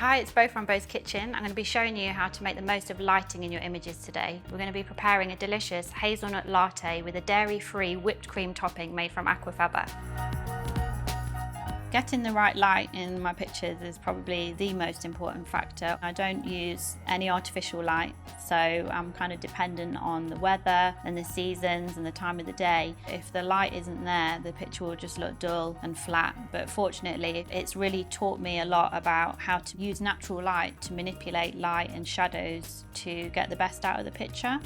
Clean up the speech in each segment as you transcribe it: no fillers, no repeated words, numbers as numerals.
Hi, it's Bo from Bo's Kitchen. I'm going to be showing you how to make the most of lighting in your images today. We're going to be preparing a delicious hazelnut latte with a dairy-free whipped cream topping made from aquafaba. Getting the right light in my pictures is probably the most important factor. I don't use any artificial light, so I'm kind of dependent on the weather and the seasons and the time of the day. If the light isn't there, the picture will just look dull and flat. But fortunately, it's really taught me a lot about how to use natural light to manipulate light and shadows to get the best out of the picture.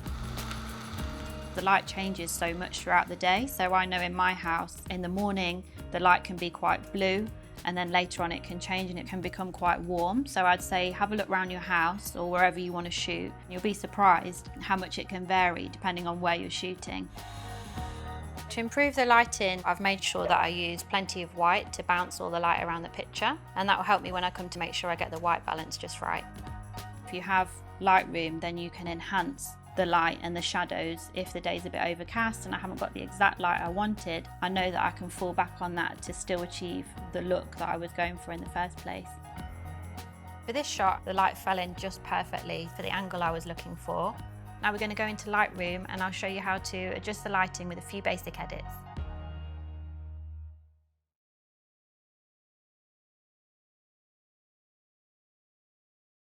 The light changes so much throughout the day, so I know in my house, in the morning, the light can be quite blue, and then later on it can change and it can become quite warm. So I'd say have a look around your house or wherever you want to shoot. You'll be surprised how much it can vary depending on where you're shooting. To improve the lighting, I've made sure that I use plenty of white to bounce all the light around the picture, and that will help me when I come to make sure I get the white balance just right. If you have Lightroom, then you can enhance the light and the shadows. If the day's a bit overcast and I haven't got the exact light I wanted, I know that I can fall back on that to still achieve the look that I was going for in the first place. For this shot, the light fell in just perfectly for the angle I was looking for. Now we're going to go into Lightroom and I'll show you how to adjust the lighting with a few basic edits.